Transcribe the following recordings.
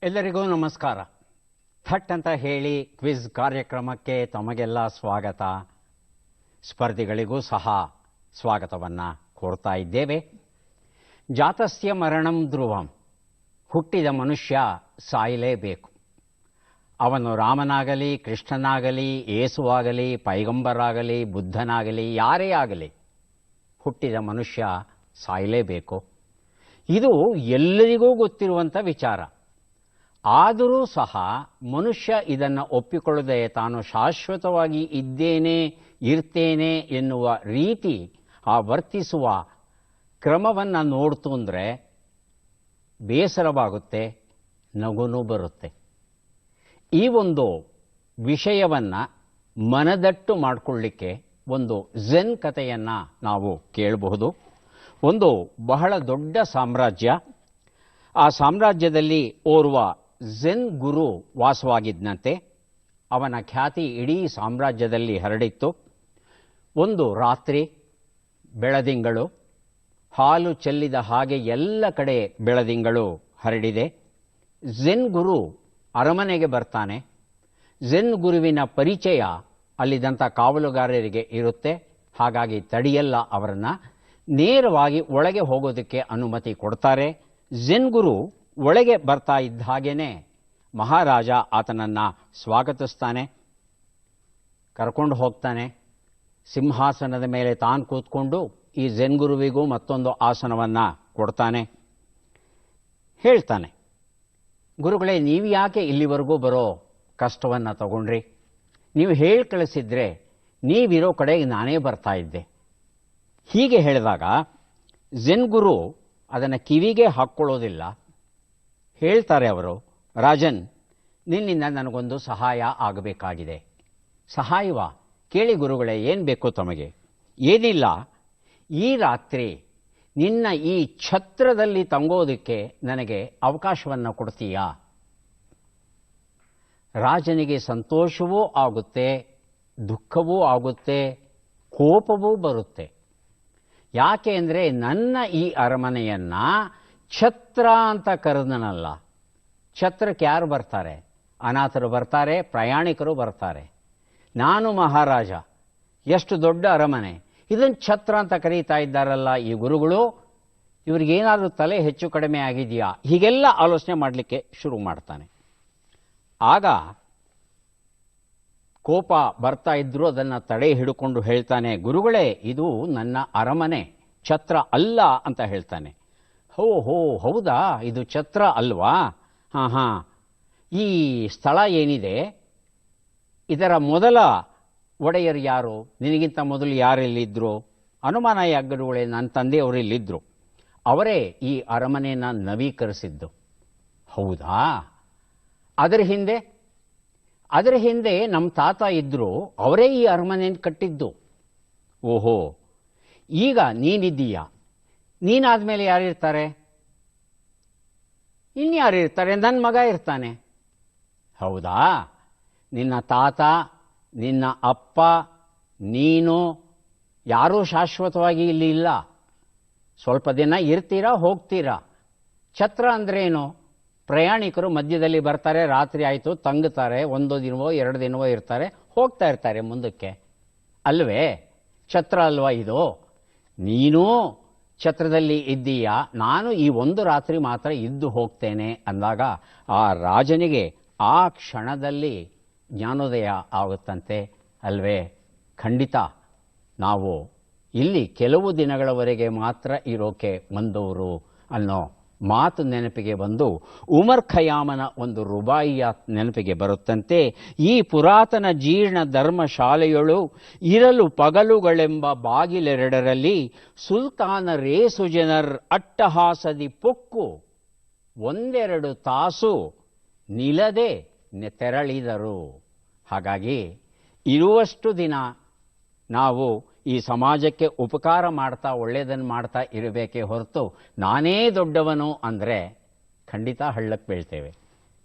ಎಲ್ಲರಿಗೂ ನಮಸ್ಕಾರ. ಥಟ್ ಅಂತ ಹೇಳಿ ಕ್ವಿಜ್ ಕಾರ್ಯಕ್ರಮಕ್ಕೆ ತಮಗೆಲ್ಲ ಸ್ವಾಗತ. ಸ್ಪರ್ಧಿಗಳಿಗೂ ಸಹ ಸ್ವಾಗತವನ್ನು ಕೋರ್ತಾ ಇದ್ದೇವೆ. ಜಾತಸ್ಯ ಮರಣಂ ಧ್ರುವಂ, ಹುಟ್ಟಿದ ಮನುಷ್ಯ ಸಾಯಲೇಬೇಕು. ಅವನು ರಾಮನಾಗಲಿ, ಕೃಷ್ಣನಾಗಲಿ, ಯೇಸುವಾಗಲಿ, ಪೈಗಂಬರಾಗಲಿ, ಬುದ್ಧನಾಗಲಿ, ಯಾರೇ ಆಗಲಿ, ಹುಟ್ಟಿದ ಮನುಷ್ಯ ಸಾಯಲೇಬೇಕು. ಇದು ಎಲ್ಲರಿಗೂ ಗೊತ್ತಿರುವಂಥ ವಿಚಾರ. ಆದರೂ ಸಹ ಮನುಷ್ಯ ಇದನ್ನು ಒಪ್ಪಿಕೊಳ್ಳದೆ ತಾನು ಶಾಶ್ವತವಾಗಿ ಇರ್ತೇನೆ ಎನ್ನುವ ರೀತಿ ಆ ವರ್ತಿಸುವ ಕ್ರಮವನ್ನು ನೋಡ್ತು ಅಂದರೆ ಬೇಸರವಾಗುತ್ತೆ, ನಗುನೂ ಬರುತ್ತೆ. ಈ ಒಂದು ವಿಷಯವನ್ನು ಮನದಟ್ಟು ಮಾಡಿಕೊಳ್ಳಿಕ್ಕೆ ಒಂದು ಝೆನ್ ಕಥೆಯನ್ನು ನಾವು ಕೇಳಬಹುದು. ಒಂದು ಬಹಳ ದೊಡ್ಡ ಸಾಮ್ರಾಜ್ಯ. ಆ ಸಾಮ್ರಾಜ್ಯದಲ್ಲಿ ಓರ್ವ ಝೆನ್ ಗುರು ವಾಸವಾಗಿದ್ದಂತೆ. ಅವನ ಖ್ಯಾತಿ ಇಡೀ ಸಾಮ್ರಾಜ್ಯದಲ್ಲಿ ಹರಡಿತ್ತು. ಒಂದು ರಾತ್ರಿ ಬೆಳದಿಂಗಳು, ಹಾಲು ಚೆಲ್ಲಿದ ಹಾಗೆ ಎಲ್ಲ ಕಡೆ ಬೆಳದಿಂಗಳು ಹರಡಿದೆ. ಝೆನ್ ಗುರು ಅರಮನೆಗೆ ಬರ್ತಾನೆ. ಝೆನ್ ಗುರುವಿನ ಪರಿಚಯ ಅಲ್ಲಿದ್ದಂಥ ಕಾವಲುಗಾರರಿಗೆ ಇರುತ್ತೆ. ಹಾಗಾಗಿ ತಡೆಯಲ್ಲ ಅವರನ್ನು, ನೇರವಾಗಿ ಒಳಗೆ ಹೋಗೋದಕ್ಕೆ ಅನುಮತಿ ಕೊಡ್ತಾರೆ. ಝೆನ್ ಗುರು ಒಳಗೆ ಬರ್ತಾ ಇದ್ದ ಹಾಗೇನೆ ಮಹಾರಾಜ ಆತನನ್ನು ಸ್ವಾಗತಿಸ್ತಾನೆ, ಕರ್ಕೊಂಡು ಹೋಗ್ತಾನೆ. ಸಿಂಹಾಸನದ ಮೇಲೆ ತಾನು ಕೂತ್ಕೊಂಡು ಈ ಝೆನ್ ಗುರುವಿಗೂ ಮತ್ತೊಂದು ಆಸನವನ್ನು ಕೊಡ್ತಾನೆ. ಹೇಳ್ತಾನೆ, ಗುರುಗಳೇ, ನೀವು ಯಾಕೆ ಇಲ್ಲಿವರೆಗೂ ಬರೋ ಕಷ್ಟವನ್ನು ತಗೊಂಡ್ರಿ? ನೀವು ಹೇಳಿ ಕಳಿಸಿದ್ರೆ ನೀವಿರೋ ಕಡೆಗೆ ನಾನೇ ಬರ್ತಾ ಇದ್ದೆ. ಹೀಗೆ ಹೇಳಿದಾಗ ಝೆನ್ ಗುರು ಅದನ್ನು ಕಿವಿಗೆ ಹಾಕ್ಕೊಳ್ಳೋದಿಲ್ಲ. ಹೇಳ್ತಾರೆ ಅವರು, ರಾಜನ್, ನಿನ್ನಿಂದ ನನಗೊಂದು ಸಹಾಯ ಆಗಬೇಕಾಗಿದೆ. ಸಹಾಯವಾ? ಕೇಳಿ ಗುರುಗಳೇ, ಏನು ಬೇಕು ತಮಗೆ? ಏನಿಲ್ಲ, ಈ ರಾತ್ರಿ ನಿನ್ನ ಈ ಛತ್ರದಲ್ಲಿ ತಂಗೋದಕ್ಕೆ ನನಗೆ ಅವಕಾಶವನ್ನು ಕೊಡ್ತೀಯಾ? ರಾಜನಿಗೆ ಸಂತೋಷವೂ ಆಗುತ್ತೆ, ದುಃಖವೂ ಆಗುತ್ತೆ, ಕೋಪವೂ ಬರುತ್ತೆ. ಯಾಕೆ ಅಂದರೆ ನನ್ನ ಈ ಅರಮನೆಯನ್ನು ಛತ್ರ ಅಂತ ಕರೆದನಲ್ಲ. ಛತ್ರಕ್ಕೆ ಯಾರು ಬರ್ತಾರೆ? ಅನಾಥರು ಬರ್ತಾರೆ, ಪ್ರಯಾಣಿಕರು ಬರ್ತಾರೆ. ನಾನು ಮಹಾರಾಜ, ಎಷ್ಟು ದೊಡ್ಡ ಅರಮನೆ, ಇದನ್ನು ಛತ್ರ ಅಂತ ಕರೀತಾ ಇದ್ದಾರಲ್ಲ ಈ ಗುರುಗಳು, ಇವ್ರಿಗೇನಾದರೂ ತಲೆ ಹೆಚ್ಚು ಕಡಿಮೆ ಆಗಿದೆಯಾ? ಹೀಗೆಲ್ಲ ಆಲೋಚನೆ ಮಾಡಲಿಕ್ಕೆ ಶುರು ಮಾಡ್ತಾನೆ. ಆಗ ಕೋಪ ಬರ್ತಾ ಇದ್ರೂ ಅದನ್ನು ತಡೆ ಹಿಡ್ಕೊಂಡು ಹೇಳ್ತಾನೆ, ಗುರುಗಳೇ, ಇದು ನನ್ನ ಅರಮನೆ, ಛತ್ರ ಅಲ್ಲ ಅಂತ ಹೇಳ್ತಾನೆ. ಹೌದಾ, ಇದು ಛತ್ರ ಅಲ್ವಾ? ಹಾಂ, ಈ ಸ್ಥಳ ಏನಿದೆ, ಇದರ ಮೊದಲ ಒಡೆಯರು ಯಾರು? ನಿನಗಿಂತ ಮೊದಲು ಯಾರೆಲ್ಲಿದ್ದರು? ಅನುಮಾನ ಯಾಕೆ ಗುರುಗಳೇ? ನನ್ನ ತಂದೆಯವರು ಇಲ್ಲಿದ್ದರು, ಅವರೇ ಈ ಅರಮನೆಯನ್ನು ನವೀಕರಿಸಿದ್ದು. ಹೌದಾ? ಅದರ ಹಿಂದೆ ನಮ್ಮ ತಾತ ಇದ್ದರು, ಅವರೇ ಈ ಅರಮನೆಯನ್ನು ಕಟ್ಟಿದ್ದು. ಓಹೋ, ಈಗ ನೀನಿದ್ದೀಯಾ, ನೀನಾದ್ಮೇಲೆ ಯಾರಿರ್ತಾರೆ? ಇನ್ಯಾರು ಇರ್ತಾರೆ? ನನ್ನ ಮಗ ಇರ್ತಾನೆ. ಹೌದಾ? ನಿನ್ನ ತಾತ, ನಿನ್ನ ಅಪ್ಪ, ನೀನು ಯಾರೂ ಶಾಶ್ವತವಾಗಿ ಇಲ್ಲಿ ಇಲ್ಲ. ಸ್ವಲ್ಪ ದಿನ ಇರ್ತೀರಾ, ಹೋಗ್ತೀರಾ. ಛತ್ರ ಅಂದ್ರೇನು? ಪ್ರಯಾಣಿಕರು ಮಧ್ಯದಲ್ಲಿ ಬರ್ತಾರೆ, ರಾತ್ರಿ ಆಯಿತು ತಂಗುತ್ತಾರೆ, ಒಂದು ದಿನವೋ 2 ದಿನವೋ ಇರ್ತಾರೆ, ಹೋಗ್ತಾ ಇರ್ತಾರೆ ಮುಂದಕ್ಕೆ. ಅಲ್ವೇ? ಛತ್ರ ಅಲ್ವಾ ಇದು? ನೀನೂ ಛತ್ರದಲ್ಲಿ ಇದ್ದೀಯಾ, ನಾನು ಈ ಒಂದು ರಾತ್ರಿ ಮಾತ್ರ ಇದ್ದು ಹೋಗ್ತೇನೆ ಅಂದಾಗ ಆ ರಾಜನಿಗೆ ಆ ಕ್ಷಣದಲ್ಲಿ ಜ್ಞಾನೋದಯ ಆಗುತ್ತಂತೆ. ಅಲ್ವೇ? ಖಂಡಿತ ನಾವು ಇಲ್ಲಿ ಕೆಲವು ದಿನಗಳವರೆಗೆ ಮಾತ್ರ ಇರೋಕೆ ಬಂದವರು ಅನ್ನೋ ಮಾತು ನೆನಪಿಗೆ ಬಂದು ಉಮರ್ ಖಯಾಮನ ಒಂದು ರುಬಾಯಿಯ ನೆನಪಿಗೆ ಬರುತ್ತಂತೆ. ಈ ಪುರಾತನ ಜೀರ್ಣ ಧರ್ಮಶಾಲೆಯೊಳು ಇರಲು ಪಗಲುಗಳೆಂಬ ಬಾಗಿಲೆರಡರಲ್ಲಿ ಸುಲ್ತಾನ ರೇಸು ಜನರ್ ಅಟ್ಟಹಾಸದಿ ಪೊಕ್ಕು 1-2 ತಾಸು ನಿಲ್ಲದೆ ತೆರಳಿದರು. ಹಾಗಾಗಿ ಇರುವಷ್ಟು ದಿನ ನಾವು ಈ ಸಮಾಜಕ್ಕೆ ಉಪಕಾರ ಮಾಡ್ತಾ ಒಳ್ಳೆಯದನ್ನು ಮಾಡ್ತಾ ಇರಬೇಕೇ ಹೊರತು ನಾನೇ ದೊಡ್ಡವನು ಅಂದರೆ ಖಂಡಿತ ಹಳ್ಳಕ್ಕೆ ಬೀಳ್ತೇವೆ.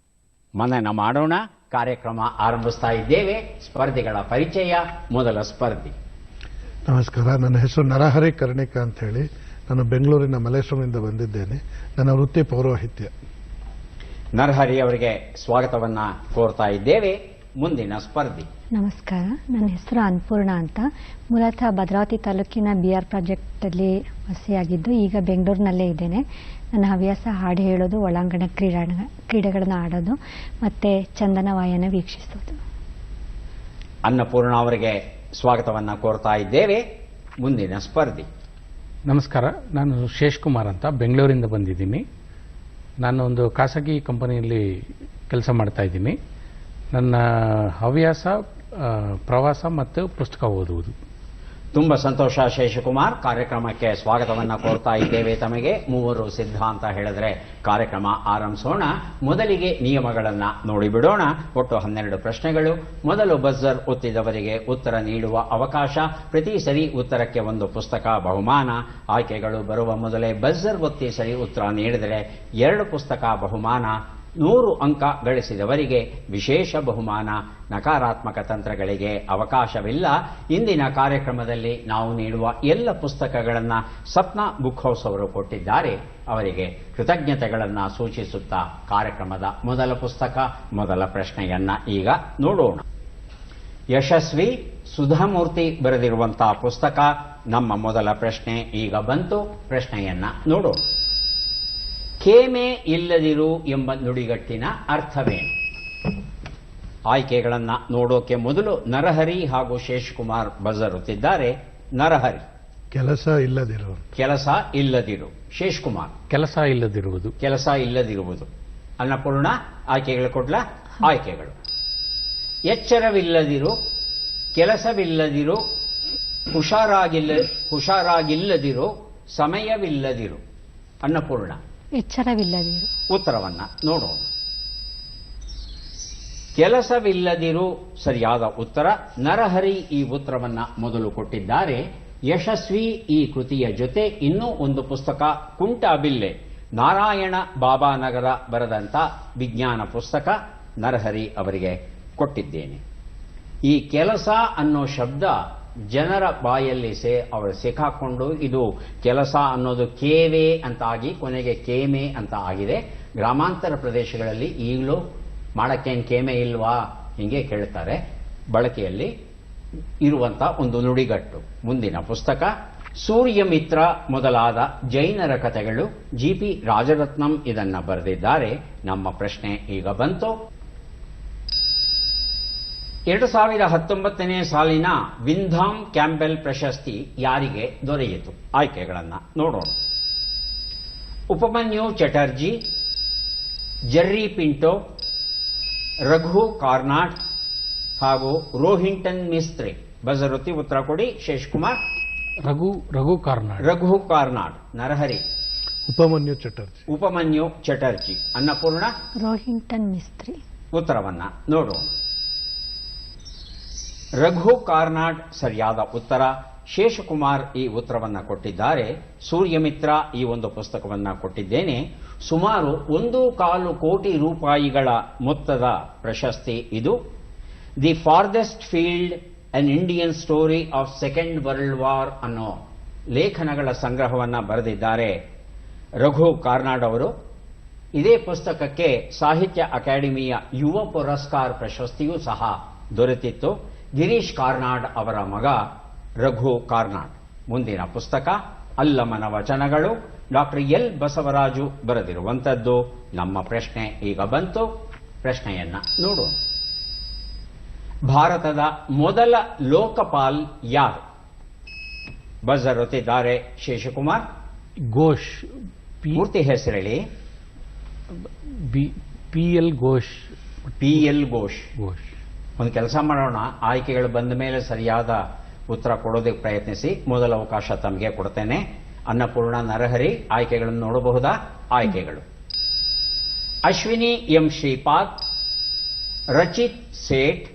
ಮನನ ಮಾಡೋಣ. ಕಾರ್ಯಕ್ರಮ ಆರಂಭಿಸ್ತಾ ಇದ್ದೇವೆ. ಸ್ಪರ್ಧಿಗಳ ಪರಿಚಯ. ಮೊದಲ ಸ್ಪರ್ಧಿ. ನಮಸ್ಕಾರ, ನನ್ನ ಹೆಸರು ನರಹರಿ ಕರ್ಣಿಕ ಅಂತ ಹೇಳಿ. ನಾನು ಬೆಂಗಳೂರಿನ ಮಲ್ಲೇಶ್ವರದಿಂದ ಬಂದಿದ್ದೇನೆ. ನನ್ನ ವೃತ್ತಿ ಪೌರೋಹಿತ್ಯ. ನರಹರಿ ಅವರಿಗೆ ಸ್ವಾಗತವನ್ನ ಕೋರ್ತಾ ಇದ್ದೇವೆ. ಮುಂದಿನ ಸ್ಪರ್ಧಿ. ನಮಸ್ಕಾರ, ನನ್ನ ಹೆಸರು ಅನ್ನಪೂರ್ಣ ಅಂತ. ಮೂಲತಃ ಭದ್ರಾವತಿ ತಾಲೂಕಿನ BR ಪ್ರಾಜೆಕ್ಟಲ್ಲಿ ವಾಸಿಯಾಗಿದ್ದು ಈಗ ಬೆಂಗಳೂರಿನಲ್ಲೇ ಇದ್ದೇನೆ. ನನ್ನ ಹವ್ಯಾಸ ಹಾಡು ಹೇಳೋದು, ಒಳಾಂಗಣ ಕ್ರೀಡೆಗಳನ್ನು ಆಡೋದು ಮತ್ತು ಚಂದನ ವಾಯನ ವೀಕ್ಷಿಸೋದು. ಅನ್ನಪೂರ್ಣ ಅವರಿಗೆ ಸ್ವಾಗತವನ್ನ ಕೋರ್ತಾ ಇದ್ದೇವೆ. ಮುಂದಿನ ಸ್ಪರ್ಧಿ. ನಮಸ್ಕಾರ, ನಾನು ಶೇಷ್ ಕುಮಾರ್ ಅಂತ ಬೆಂಗಳೂರಿಂದ ಬಂದಿದ್ದೀನಿ. ನಾನು ಒಂದು ಖಾಸಗಿ ಕಂಪನಿಯಲ್ಲಿ ಕೆಲಸ ಮಾಡ್ತಾ ಇದ್ದೀನಿ. ನನ್ನ ಹವ್ಯಾಸ ಪ್ರವಾಸ ಮತ್ತು ಪುಸ್ತಕ ಓದುವುದು. ತುಂಬಾ ಸಂತೋಷ ಶೇಷಕುಮಾರ್. ಕಾರ್ಯಕ್ರಮಕ್ಕೆ ಸ್ವಾಗತವನ್ನ ಕೋರ್ತಾ ಇದ್ದೇವೆ ತಮಗೆ. ಮೂವರು ಸಿದ್ಧ ಅಂತ ಹೇಳಿದ್ರೆ ಕಾರ್ಯಕ್ರಮ ಆರಂಭಿಸೋಣ. ಮೊದಲಿಗೆ ನಿಯಮಗಳನ್ನ ನೋಡಿಬಿಡೋಣ. ಒಟ್ಟು 12 ಪ್ರಶ್ನೆಗಳು. ಮೊದಲು ಬಜರ್ ಒತ್ತಿದವರಿಗೆ ಉತ್ತರ ನೀಡುವ ಅವಕಾಶ. ಪ್ರತಿ ಸರಿ ಉತ್ತರಕ್ಕೆ ಒಂದು ಪುಸ್ತಕ ಬಹುಮಾನ. ಆಯ್ಕೆಗಳು ಬರುವ ಮೊದಲೇ ಬಜರ್ ಒತ್ತಿ ಸರಿ ಉತ್ತರ ನೀಡಿದರೆ 2 ಪುಸ್ತಕ ಬಹುಮಾನ. 100 ಅಂಕ ಗಳಿಸಿದವರಿಗೆ ವಿಶೇಷ ಬಹುಮಾನ. ನಕಾರಾತ್ಮಕ ತಂತ್ರಗಳಿಗೆ ಅವಕಾಶವಿಲ್ಲ. ಇಂದಿನ ಕಾರ್ಯಕ್ರಮದಲ್ಲಿ ನಾವು ನೀಡುವ ಎಲ್ಲ ಪುಸ್ತಕಗಳನ್ನು ಸಪ್ನಾ ಬುಕ್ ಹೌಸ್ ಅವರು ಕೊಟ್ಟಿದ್ದಾರೆ. ಅವರಿಗೆ ಕೃತಜ್ಞತೆಗಳನ್ನು ಸೂಚಿಸುತ್ತಾ ಕಾರ್ಯಕ್ರಮದ ಮೊದಲ ಪುಸ್ತಕ, ಮೊದಲ ಪ್ರಶ್ನೆಯನ್ನ ಈಗ ನೋಡೋಣ. ಯಶಸ್ವಿ ಸುಧಾಮೂರ್ತಿ ಬರೆದಿರುವಂತಹ ಪುಸ್ತಕ. ನಮ್ಮ ಮೊದಲ ಪ್ರಶ್ನೆ ಈಗ ಬಂತು. ಪ್ರಶ್ನೆಯನ್ನ ನೋಡೋಣ. ಖೇಮೆ ಇಲ್ಲದಿರು ಎಂಬ ನುಡಿಗಟ್ಟಿನ ಅರ್ಥವೇನು? ಆಯ್ಕೆಗಳನ್ನ ನೋಡೋಕೆ ಮೊದಲು ನರಹರಿ ಹಾಗೂ ಶೇಷಕುಮಾರ್ ಬಜರುತ್ತಿದ್ದಾರೆ. ನರಹರಿ ಕೆಲಸ ಇಲ್ಲದಿರು. ಕೆಲಸ ಇಲ್ಲದಿರು. ಶೇಷಕುಮಾರ್ ಕೆಲಸ ಇಲ್ಲದಿರುವುದು. ಕೆಲಸ ಇಲ್ಲದಿರುವುದು. ಅನ್ನಪೂರ್ಣ ಆಯ್ಕೆಗಳು ಕೊಡ್ಲ? ಆಯ್ಕೆಗಳು: ಎಚ್ಚರವಿಲ್ಲದಿರು, ಕೆಲಸವಿಲ್ಲದಿರು, ಹುಷಾರಾಗಿಲ್ಲದಿರು, ಸಮಯವಿಲ್ಲದಿರು. ಅನ್ನಪೂರ್ಣ ಎಚ್ಚರವಿಲ್ಲದಿರು. ಉತ್ತರವನ್ನ ನೋಡೋಣ. ಕೆಲಸವಿಲ್ಲದಿರು ಸರಿಯಾದ ಉತ್ತರ. ನರಹರಿ ಈ ಉತ್ತರವನ್ನ ಮೊದಲು ಕೊಟ್ಟಿದ್ದಾರೆ. ಯಶಸ್ವಿ ಈ ಕೃತಿಯ ಜೊತೆ ಇನ್ನೂ ಒಂದು ಪುಸ್ತಕ ಕುಂಟಬಿಲ್ಲೆ, ನಾರಾಯಣ ಬಾಬಾನಗರ ಬರೆದಂತ ವಿಜ್ಞಾನ ಪುಸ್ತಕ ನರಹರಿ ಅವರಿಗೆ ಕೊಟ್ಟಿದ್ದೇನೆ. ಈ ಕೆಲಸ ಅನ್ನೋ ಶಬ್ದ ಜನರ ಬಾಯಲ್ಲಿ ಅವರು ಸಿಕ್ಕಾಕೊಂಡು ಇದು ಕೆಲಸ ಅನ್ನೋದು ಕೇವೆ ಅಂತ ಆಗಿ ಕೊನೆಗೆ ಕೇಮೆ ಅಂತ ಆಗಿದೆ. ಗ್ರಾಮಾಂತರ ಪ್ರದೇಶಗಳಲ್ಲಿ ಈಗಲೂ ಮಾಡಕ್ಕೇನು ಕೇಮೆ ಇಲ್ವಾ ಹಿಂಗೆ ಕೇಳ್ತಾರೆ. ಬಳಕೆಯಲ್ಲಿ ಇರುವಂತ ಒಂದು ನುಡಿಗಟ್ಟು. ಮುಂದಿನ ಪುಸ್ತಕ ಸೂರ್ಯಮಿತ್ರ ಮೊದಲಾದ ಜೈನರ ಕಥೆಗಳು. GP ರಾಜರತ್ನಂ ಇದನ್ನ ಬರೆದಿದ್ದಾರೆ. ನಮ್ಮ ಪ್ರಶ್ನೆ ಈಗ ಬಂತು. 2019ನೇ ಸಾಲಿನ ವಿಂಧಾಮ್ ಕ್ಯಾಂಪೆಲ್ ಪ್ರಶಸ್ತಿ ಯಾರಿಗೆ ದೊರೆಯಿತು? ಆಯ್ಕೆಗಳನ್ನು ನೋಡೋಣ. ಉಪಮನ್ಯು ಚಟರ್ಜಿ, ಜೆರ್ರಿ ಪಿಂಟೋ, ರಘು ಕಾರ್ನಾಡ್ ಹಾಗೂ ರೋಹಿಂಟನ್ ಮಿಸ್ತ್ರಿ. ಬಜರುತ್ತಿ ಉತ್ತರ ಕೊಡಿ. ಶೇಷಕುಮಾರ್ ರಘು ಕಾರ್ನಾಡ್. ರಘು ಕಾರ್ನಾಡ್. ನರಹರಿ ಉಪಮನ್ಯು ಚಟರ್ಜಿ. ಉಪಮನ್ಯು ಚಟರ್ಜಿ. ಅನ್ನಪೂರ್ಣ ರೋಹಿಂಟನ್ ಮಿಸ್ತ್ರಿ. ಉತ್ತರವನ್ನ ನೋಡೋಣ. ರಘು ಕಾರ್ನಾಡ್ ಸರಿಯಾದ ಉತ್ತರ. ಶೇಷಕುಮಾರ್ ಈ ಉತ್ತರವನ್ನ ಕೊಟ್ಟಿದ್ದಾರೆ. ಸೂರ್ಯಮಿತ್ರ ಈ ಒಂದು ಪುಸ್ತಕವನ್ನ ಕೊಟ್ಟಿದ್ದೇನೆ. ಸುಮಾರು 1.25 ಕೋಟಿ ರೂಪಾಯಿಗಳ ಮೊತ್ತದ ಪ್ರಶಸ್ತಿ ಇದು. The farthest field an Indian story of second world war ಅನ್ನೋ ಲೇಖನಗಳ ಸಂಗ್ರಹವನ್ನ ಬರೆದಿದ್ದಾರೆ ರಘು ಕಾರ್ನಾಡ್ ಅವರು. ಇದೇ ಪುಸ್ತಕಕ್ಕೆ ಸಾಹಿತ್ಯ ಅಕಾಡೆಮಿಯ ಯುವ ಪುರಸ್ಕಾರ ಪ್ರಶಸ್ತಿಯೂ ಸಹ ದೊರೆತಿತ್ತು. ಗಿರೀಶ್ ಕಾರ್ನಾಡ್ ಅವರ ಮಗ ರಘು ಕಾರ್ನಾಡ್. ಮುಂದಿನ ಪುಸ್ತಕ ಅಲ್ಲಮನ ವಚನಗಳು. ಡಾಕ್ಟರ್ ಎಲ್ ಬಸವರಾಜು ಬರೆದಿರುವಂಥದ್ದು. ನಮ್ಮ ಪ್ರಶ್ನೆ ಈಗ ಬಂತು. ಪ್ರಶ್ನೆಯನ್ನ ನೋಡೋಣ. ಭಾರತದ ಮೊದಲ ಲೋಕಪಾಲ್ ಯಾರು? ಬಜರ್ ಒತ್ತಿದ್ದಾರೆ ಶೇಷಕುಮಾರ್. ಘೋಷ್. ಪೂರ್ತಿ ಹೆಸರೇಳಿ. PL ಘೋಷ್. PL ಘೋಷ್. ಘೋಷ್. ಒಂದು ಕೆಲಸ ಮಾಡೋಣ. ಆಯ್ಕೆಗಳು ಬಂದ ಮೇಲೆ ಸರಿಯಾದ ಉತ್ತರ ಕೊಡೋದಕ್ಕೆ ಪ್ರಯತ್ನಿಸಿ. ಮೊದಲ ಅವಕಾಶ ತಮಗೆ ಕೊಡ್ತೇನೆ. ಅನ್ನಪೂರ್ಣ, ನರಹರಿ ಆಯ್ಕೆಗಳನ್ನು ನೋಡಬಹುದಾ? ಆಯ್ಕೆಗಳು: ಅಶ್ವಿನಿ ಎಂ ಶ್ರೀಪಾದ್, ರಚಿತ್ ಸೇಠ್,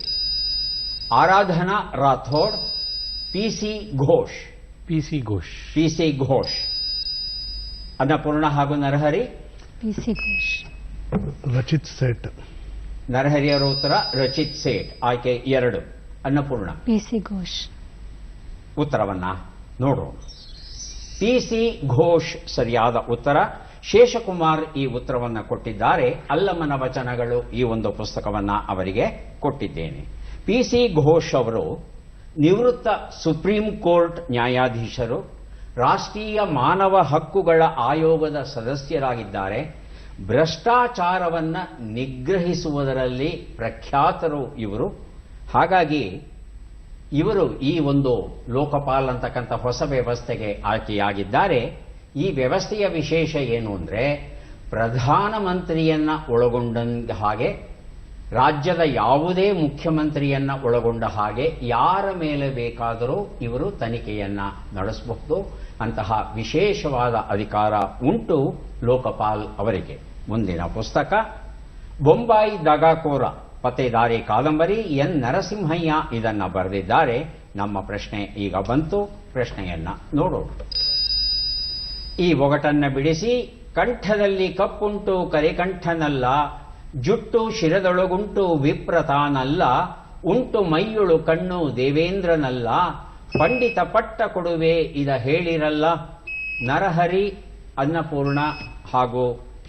ಆರಾಧನಾ ರಾಥೋಡ್, PC ಘೋಷ್. PC ಘೋಷ್. ಅನ್ನಪೂರ್ಣ ಹಾಗೂ ನರಹರಿ. PC ಘೋಷ್. ರಚಿತ್ ಸೇಠ್. ನರಹರಿಯವರ ಉತ್ತರ ರಚಿತ್ ಸೇಠ್. ಆಯ್ಕೆ 2. ಅನ್ನಪೂರ್ಣ. PC ಘೋಷ್. ಉತ್ತರವನ್ನ ನೋಡೋಣ. PC ಘೋಷ್ ಸರಿಯಾದ ಉತ್ತರ. ಶೇಷಕುಮಾರ್ ಈ ಉತ್ತರವನ್ನು ಕೊಟ್ಟಿದ್ದಾರೆ. ಅಲ್ಲಮನ ವಚನಗಳು ಈ ಒಂದು ಪುಸ್ತಕವನ್ನು ಅವರಿಗೆ ಕೊಟ್ಟಿದ್ದೇನೆ. PC ಘೋಷ್ ಅವರು ನಿವೃತ್ತ ಸುಪ್ರೀಂ ಕೋರ್ಟ್ ನ್ಯಾಯಾಧೀಶರು, ರಾಷ್ಟ್ರೀಯ ಮಾನವ ಹಕ್ಕುಗಳ ಆಯೋಗದ ಸದಸ್ಯರಾಗಿದ್ದಾರೆ. ಭ್ರಷ್ಟಾಚಾರವನ್ನು ನಿಗ್ರಹಿಸುವುದರಲ್ಲಿ ಪ್ರಖ್ಯಾತರು ಇವರು. ಹಾಗಾಗಿ ಇವರು ಈ ಒಂದು ಲೋಕಪಾಲ್ ಅಂತಕ್ಕಂಥ ಹೊಸ ವ್ಯವಸ್ಥೆಗೆ ಆಯ್ಕೆಯಾಗಿದ್ದಾರೆ. ಈ ವ್ಯವಸ್ಥೆಯ ವಿಶೇಷ ಏನು ಅಂದರೆ, ಪ್ರಧಾನಮಂತ್ರಿಯನ್ನ ಒಳಗೊಂಡ ಹಾಗೆ, ರಾಜ್ಯದ ಯಾವುದೇ ಮುಖ್ಯಮಂತ್ರಿಯನ್ನ ಒಳಗೊಂಡ ಹಾಗೆ ಯಾರ ಮೇಲೆ ಬೇಕಾದರೂ ಇವರು ತನಿಖೆಯನ್ನ ನಡೆಸಬಹುದು. ಅಂತಹ ವಿಶೇಷವಾದ ಅಧಿಕಾರ ಉಂಟು ಲೋಕಪಾಲ್ ಅವರಿಗೆ. ಮುಂದಿನ ಪುಸ್ತಕ ಬೊಂಬಾಯಿ ದಗಾಕೋರ ಪತ್ತೇದಾರಿ ಕಾದಂಬರಿ, ಎನ್ ನರಸಿಂಹಯ್ಯ ಇದನ್ನ ಬರೆದಿದ್ದಾರೆ. ನಮ್ಮ ಪ್ರಶ್ನೆ ಈಗ ಬಂತು. ಪ್ರಶ್ನೆಯನ್ನ ನೋಡೋಣ. ಈ ಒಗಟನ್ನ ಬಿಡಿಸಿ. ಕಂಠದಲ್ಲಿ ಕಪ್ಪುಂಟು ಕರಿಕಂಠನಲ್ಲ, ಜುಟ್ಟು ಶಿರದೊಳಗುಂಟು ವಿಪ್ರತಾನಲ್ಲ, ಉಂಟು ಮೈಯುಳು ಕಣ್ಣು ದೇವೇಂದ್ರನಲ್ಲ, ಪಂಡಿತ ಪಟ್ಟ ಕೊಡುವೆ ಇದ ಹೇಳಿರಲ್ಲ. ನರಹರಿ, ಅನ್ನಪೂರ್ಣ ಹಾಗೂ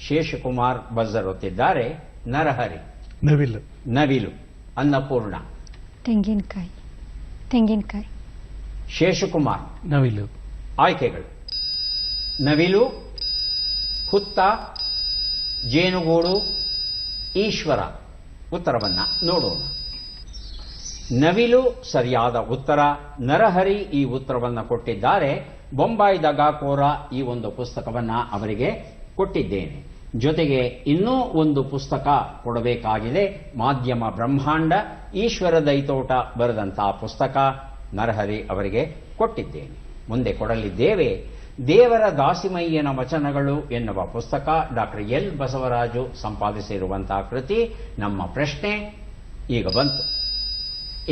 ಶೇಷಕುಮಾರ್ ಬಜ್ಜರುತ್ತಿದ್ದಾರೆ. ನರಹರಿ ನವಿಲು, ಅನ್ನಪೂರ್ಣ ತೆಂಗಿನಕಾಯಿ, ಶೇಷಕುಮಾರ್ ನವಿಲು. ಆಯ್ಕೆಗಳು: ನವಿಲು, ಹುತ್ತ, ಜೇನುಗೂಡು, ಈಶ್ವರ. ಉತ್ತರವನ್ನ ನೋಡೋಣ. ನವಿಲು ಸರಿಯಾದ ಉತ್ತರ. ನರಹರಿ ಈ ಉತ್ತರವನ್ನು ಕೊಟ್ಟಿದ್ದಾರೆ. ಬೊಂಬಾಯಿ ದಗಾಕೋರ ಈ ಒಂದು ಪುಸ್ತಕವನ್ನ ಅವರಿಗೆ ಕೊಟ್ಟಿದ್ದೇನೆ. ಜೊತೆಗೆ ಇನ್ನೂ ಒಂದು ಪುಸ್ತಕ ಕೊಡಬೇಕಾಗಿದೆ. ಮಾಧ್ಯಮ ಬ್ರಹ್ಮಾಂಡ, ಈಶ್ವರ ದೈತೋಟ ಬರೆದಂತಹ ಪುಸ್ತಕ ನರಹರಿ ಅವರಿಗೆ ಕೊಟ್ಟಿದ್ದೇನೆ. ಮುಂದೆ ಕೊಡಲಿದ್ದೇವೆ ದೇವರ ದಾಸಿಮಯ್ಯನ ವಚನಗಳು ಎನ್ನುವ ಪುಸ್ತಕ. ಡಾಕ್ಟರ್ ಎಲ್ ಬಸವರಾಜು ಸಂಪಾದಿಸಿರುವಂತಹ ಕೃತಿ. ನಮ್ಮ ಪ್ರಶ್ನೆ ಈಗ ಬಂತು.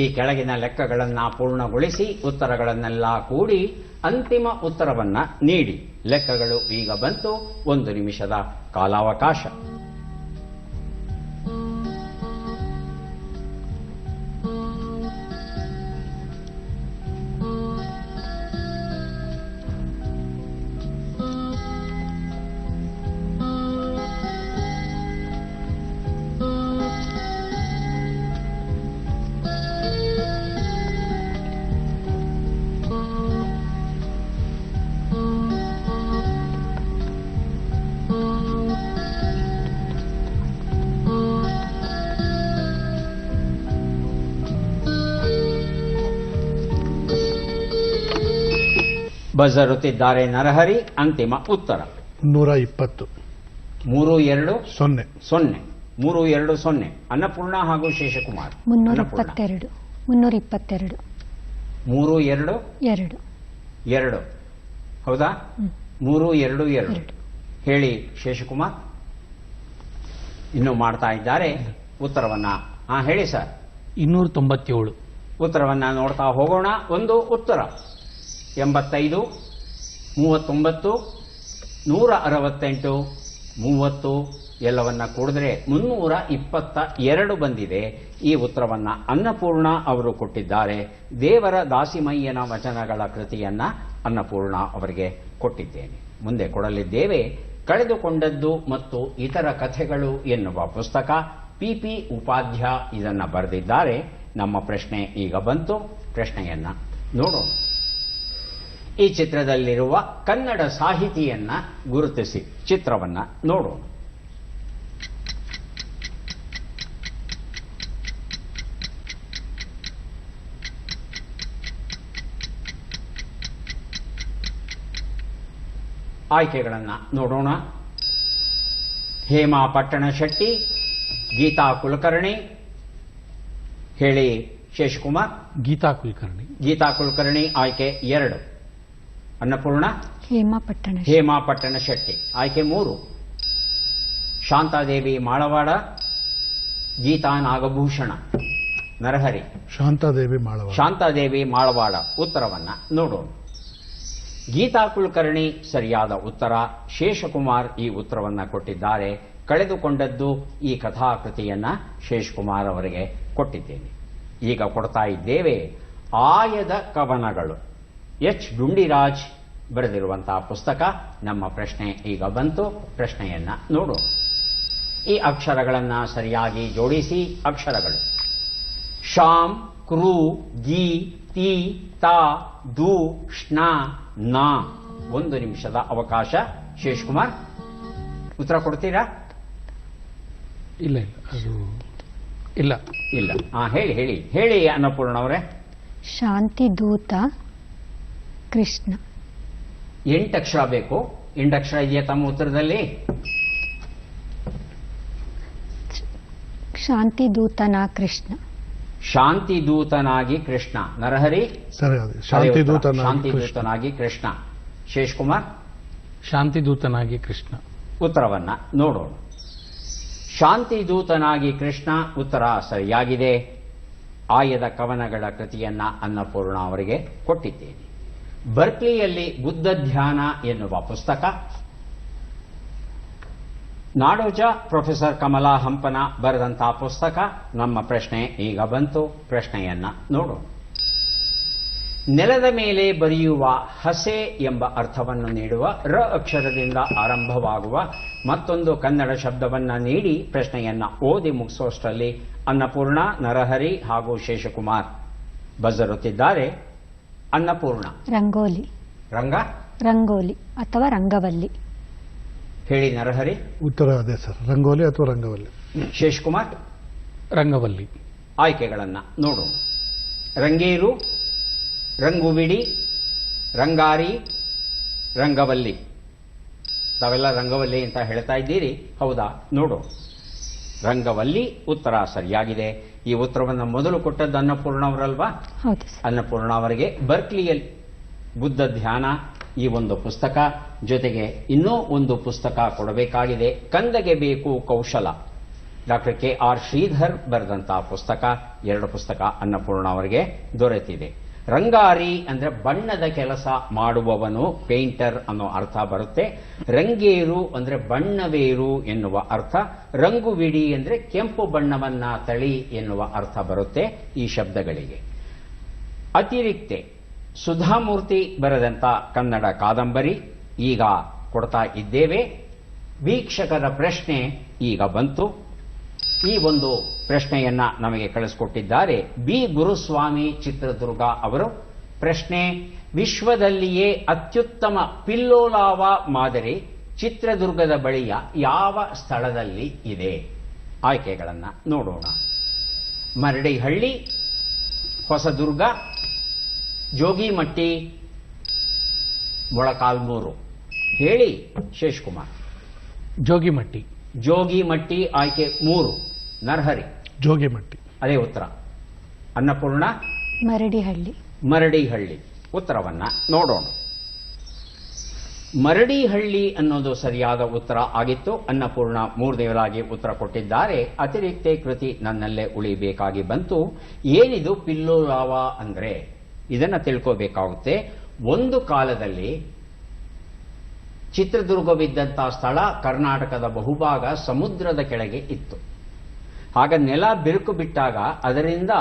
ಈ ಕೆಳಗಿನ ಲೆಕ್ಕಗಳನ್ನು ಪೂರ್ಣಗೊಳಿಸಿ ಉತ್ತರಗಳನ್ನೆಲ್ಲ ಕೂಡಿ ಅಂತಿಮ ಉತ್ತರವನ್ನ ನೀಡಿ. ಲೆಕ್ಕಗಳು ಈಗ ಬಂತು. 1 ನಿಮಿಷದ ಕಾಲಾವಕಾಶ. ಬಜರುತ್ತಿದ್ದಾರೆ ನರಹರಿ. ಅಂತಿಮ ಉತ್ತರ 320. 3-2-0. 3-2-0. ಅನ್ನಪೂರ್ಣ ಹಾಗೂ ಶೇಷಕುಮಾರ್. 322. 3-2-2. ಹೌದಾ? 3-2-2. ಹೇಳಿ ಶೇಷಕುಮಾರ್. ಇನ್ನೂ ಮಾಡ್ತಾ ಇದ್ದಾರೆ ಉತ್ತರವನ್ನ. ಹೇಳಿ ಸರ್. 297. ಉತ್ತರವನ್ನ ನೋಡ್ತಾ ಹೋಗೋಣ. ಒಂದು ಉತ್ತರ 85, 39, 168, 30 ಎಲ್ಲವನ್ನ ಕೂಡಿದ್ರೆ 322 ಬಂದಿದೆ. ಈ ಉತ್ತರವನ್ನ ಅನ್ನಪೂರ್ಣ ಅವರು ಕೊಟ್ಟಿದ್ದಾರೆ. ದೇವರ ದಾಸಿಮಯ್ಯನ ವಚನಗಳ ಕೃತಿಯನ್ನ ಅನ್ನಪೂರ್ಣ ಅವರಿಗೆ ಕೊಟ್ಟಿದ್ದೇನೆ. ಮುಂದೆ ಕೊಡಲಿದ್ದೇವೆ ಕಳೆದುಕೊಂಡದ್ದು ಮತ್ತು ಇತರ ಕಥೆಗಳು ಎನ್ನುವ ಪುಸ್ತಕ. PP ಉಪಾಧ್ಯ ಇದನ್ನ ಬರೆದಿದ್ದಾರೆ. ನಮ್ಮ ಪ್ರಶ್ನೆ ಈಗ ಬಂತು. ಪ್ರಶ್ನೆಯನ್ನ ನೋಡೋಣ. ಈ ಚಿತ್ರದಲ್ಲಿರುವ ಕನ್ನಡ ಸಾಹಿತಿಯನ್ನ ಗುರುತಿಸಿ. ಚಿತ್ರವನ್ನ ನೋಡೋಣ. ಆಯ್ಕೆಗಳನ್ನ ನೋಡೋಣ. ಹೇಮಾ ಪಟ್ಟಣಶೆಟ್ಟಿ, ಗೀತಾ ಕುಲಕರ್ಣಿ. ಹೇಳಿ ಶೇಷಕುಮಾರ್. ಗೀತಾ ಕುಲಕರ್ಣಿ. ಗೀತಾ ಕುಲಕರ್ಣಿ ಆಯ್ಕೆ 2. ಅನ್ನಪೂರ್ಣ. ಹೇಮಾ ಪಟ್ಟಣಶೆಟ್ಟಿ ಆಯ್ಕೆ 3. ಶಾಂತಾದೇವಿ ಮಾಳವಾಡ, ಗೀತಾ ನಾಗಭೂಷಣ. ನರಹರಿ. ಶಾಂತಾದೇವಿ ಮಾಳವಾಡ. ಉತ್ತರವನ್ನ ನೋಡೋಣ. ಗೀತಾ ಕುಲಕರ್ಣಿ ಸರಿಯಾದ ಉತ್ತರ. ಶೇಷಕುಮಾರ್ ಈ ಉತ್ತರವನ್ನ ಕೊಟ್ಟಿದ್ದಾರೆ. ಕಳೆದುಕೊಂಡದ್ದು ಈ ಕಥಾಕೃತಿಯನ್ನ ಶೇಷಕುಮಾರ್ ಅವರಿಗೆ ಕೊಟ್ಟಿದ್ದೇನೆ. ಈಗ ಕೊಡ್ತಾ ಇದ್ದೇವೆ ಆಯದ ಕವನಗಳು. ಎಚ್ ಡುಂಡಿರಾಜ್ ಬರೆದಿರುವಂತಹ ಪುಸ್ತಕ. ನಮ್ಮ ಪ್ರಶ್ನೆ ಈಗ ಬಂತು. ಪ್ರಶ್ನೆಯನ್ನ ನೋಡೋಣ. ಈ ಅಕ್ಷರಗಳನ್ನ ಸರಿಯಾಗಿ ಜೋಡಿಸಿ. ಅಕ್ಷರಗಳು ಶಾಮ್, ಕ್ರೂ, ಗಿ, ತಿ, ತಾ, ದು, ಷ್ಣ, ನಾ. 1 ನಿಮಿಷದ ಅವಕಾಶ. ಶೇಷ್ಕುಮಾರ್, ಉತ್ತರ ಕೊಡ್ತೀರಾ? ಇಲ್ಲ ಇಲ್ಲ ಅದು ಇಲ್ಲ ಇಲ್ಲ. ಹೇಳಿ ಹೇಳಿ ಹೇಳಿ ಅನ್ನಪೂರ್ಣ ಅವರೇ. ಶಾಂತಿ ದೂತ ಕೃಷ್ಣ. 8 ಅಕ್ಷರ ಬೇಕು. 8 ಅಕ್ಷರ ಇದೆಯಾ ತಮ್ಮ ಉತ್ತರದಲ್ಲಿ? ಶಾಂತಿ ದೂತನ ಕೃಷ್ಣ. ಶಾಂತಿ ದೂತನಾಗಿ ಕೃಷ್ಣ. ನರಹರಿ? ಸರಿ, ಅದು ಶಾಂತಿ ದೂತನಾಗಿ ಶಾಂತಿ ಕೃಷ್ಣ. ದೂತನಾಗಿ ಕೃಷ್ಣ. ಶೇಷ್ಕುಮಾರ್? ಶಾಂತಿ ದೂತನಾಗಿ ಕೃಷ್ಣ. ಉತ್ತರವನ್ನ ನೋಡೋಣ. ಶಾಂತಿ ದೂತನಾಗಿ ಕೃಷ್ಣ ಉತ್ತರ ಸರಿಯಾಗಿದೆ. ಆಯದ ಕವನಗಳ ಕೃತಿಯನ್ನ ಅನ್ನಪೂರ್ಣ ಅವರಿಗೆ ಕೊಟ್ಟಿದ್ದೇನೆ. ಬರ್ಕ್ಲಿಯಲ್ಲಿ ಬುದ್ಧ ಧ್ಯಾನ ಎನ್ನುವ ಪುಸ್ತಕ. ನಾಡೋಜ ಪ್ರೊಫೆಸರ್ ಕಮಲಾ ಹಂಪನ ಬರೆದಂತಹ ಪುಸ್ತಕ. ನಮ್ಮ ಪ್ರಶ್ನೆ ಈಗ ಬಂತು. ಪ್ರಶ್ನೆಯನ್ನ ನೋಡೋಣ. ನೆಲದ ಮೇಲೆ ಬರೆಯುವ ಹಸೆ ಎಂಬ ಅರ್ಥವನ್ನು ನೀಡುವ ರ ಅಕ್ಷರದಿಂದ ಆರಂಭವಾಗುವ ಮತ್ತೊಂದು ಕನ್ನಡ ಶಬ್ದವನ್ನ ನೀಡಿ ಪ್ರಶ್ನೆಯನ್ನ ಓದಿ ಮುಗಿಸುವಷ್ಟರಲ್ಲಿ ಅನ್ನಪೂರ್ಣ, ನರಹರಿ ಹಾಗೂ ಶೇಷಕುಮಾರ್ ಬಜರುತ್ತಿದ್ದಾರೆ. ಅನ್ನಪೂರ್ಣ. ರಂಗೋಲಿ. ರಂಗೋಲಿ ಅಥವಾ ರಂಗವಲ್ಲಿ. ಹೇಳಿ ನರಹರಿ. ಉತ್ತರ ಅದೇ ಸರ್, ರಂಗೋಲಿ ಅಥವಾ ರಂಗವಲ್ಲಿ. ಶೇಷ್ಕುಮಾರ್? ರಂಗವಲ್ಲಿ. ಆಯ್ಕೆಗಳನ್ನ ನೋಡೋಣ. ರಂಗೇರು, ರಂಗುವಿಡಿ, ರಂಗಾರಿ, ರಂಗವಲ್ಲಿ. ತಾವೆಲ್ಲ ರಂಗವಲ್ಲಿ ಅಂತ ಹೇಳ್ತಾ ಇದ್ದೀರಿ, ಹೌದಾ? ನೋಡೋಣ. ರಂಗವಲ್ಲಿ ಉತ್ತರ ಸರಿಯಾಗಿದೆ. ಈ ಉತ್ತರವನ್ನು ಮೊದಲು ಕೊಟ್ಟದ್ದು ಅನ್ನಪೂರ್ಣ ಅವರಲ್ವಾ? ಹೌದು ಸರ್. ಅನ್ನಪೂರ್ಣ ಅವರಿಗೆ ಬರ್ಕ್ಲಿಯಲ್ಲಿ ಬುದ್ಧ ಧ್ಯಾನ ಈ ಒಂದು ಪುಸ್ತಕ ಜೊತೆಗೆ ಇನ್ನೂ ಒಂದು ಪುಸ್ತಕ ಕೊಡಬೇಕಾಗಿದೆ. ಕಂದಗೆ ಬೇಕು ಕೌಶಲ. ಡಾಕ್ಟರ್ KR ಶ್ರೀಧರ್ ಬರೆದಂತಹ ಪುಸ್ತಕ. 2 ಪುಸ್ತಕ ಅನ್ನಪೂರ್ಣ ಅವರಿಗೆ ದೊರೆತಿದೆ. ರಂಗಾರಿ ಅಂದ್ರೆ ಬಣ್ಣದ ಕೆಲಸ ಮಾಡುವವನು, ಪೇಂಟರ್ ಅನ್ನೋ ಅರ್ಥ ಬರುತ್ತೆ. ರಂಗೇರು ಅಂದ್ರೆ ಬಣ್ಣವೇರು ಎನ್ನುವ ಅರ್ಥ. ರಂಗುವಿಡಿ ಅಂದ್ರೆ ಕೆಂಪು ಬಣ್ಣವನ್ನ ತಳಿ ಎನ್ನುವ ಅರ್ಥ ಬರುತ್ತೆ ಈ ಶಬ್ದಗಳಿಗೆ. ಅತಿರಿಕ್ತೆ ಸುಧಾಮೂರ್ತಿ ಬರೆದಂತ ಕನ್ನಡ ಕಾದಂಬರಿ ಈಗ ಕೊಡ್ತಾ ಇದ್ದೇವೆ. ವೀಕ್ಷಕರ ಪ್ರಶ್ನೆ ಈಗ ಬಂತು. ಈ ಒಂದು ಪ್ರಶ್ನೆಯನ್ನ ನಮಗೆ ಕಳಿಸಿಕೊಟ್ಟಿದ್ದಾರೆ ಬಿ ಗುರುಸ್ವಾಮಿ ಚಿತ್ರದುರ್ಗ ಅವರು. ಪ್ರಶ್ನೆ: ವಿಶ್ವದಲ್ಲಿಯೇ ಅತ್ಯುತ್ತಮ ಪಿಲ್ಲೋಲಾವಾ ಮಾದರಿ ಚಿತ್ರದುರ್ಗದ ಬಳಿಯ ಯಾವ ಸ್ಥಳದಲ್ಲಿ ಇದೆ? ಆಯ್ಕೆಗಳನ್ನ ನೋಡೋಣ. ಮರಡಿಹಳ್ಳಿ, ಹೊಸದುರ್ಗ, ಜೋಗಿಮಟ್ಟಿ, ಮೊಳಕಾಲ್ಮೂರು. ಹೇಳಿ ಶೇಷ್ಕುಮಾರ್. ಜೋಗಿಮಟ್ಟಿ. ಜೋಗಿಮಟ್ಟಿ ಆಯ್ಕೆ 3. ನರಹರಿ? ಜೋಗಿಮಟ್ಟಿ. ಅದೇ ಉತ್ತರ. ಅನ್ನಪೂರ್ಣ? ಮರಡಿಹಳ್ಳಿ. ಮರಡಿಹಳ್ಳಿ. ಉತ್ತರವನ್ನ ನೋಡೋಣ. ಮರಡಿಹಳ್ಳಿ ಅನ್ನೋದು ಸರಿಯಾದ ಉತ್ತರ ಆಗಿತ್ತು. ಅನ್ನಪೂರ್ಣ 3ನೇವರಾಗಿ ಉತ್ತರ ಕೊಟ್ಟಿದ್ದಾರೆ. ಅತಿರಿಕ್ತೆ ಕೃತಿ ನನ್ನಲ್ಲೇ ಉಳಿಬೇಕಾಗಿ ಬಂತು. ಏನಿದು ಪಿಲ್ಲೋಲಾವಾ ಅಂದ್ರೆ? ಇದನ್ನ ತಿಳ್ಕೋಬೇಕಾಗುತ್ತೆ. ಒಂದು ಕಾಲದಲ್ಲಿ ಚಿತ್ರದುರ್ಗವಿದ್ದಂತಹ ಸ್ಥಳ ಕರ್ನಾಟಕದ ಬಹುಭಾಗ ಸಮುದ್ರದ ಕೆಳಗೆ ಇತ್ತು. ಆಗ ನೆಲ ಬಿರುಕು ಬಿಟ್ಟಾಗ ಅದರಿಂದ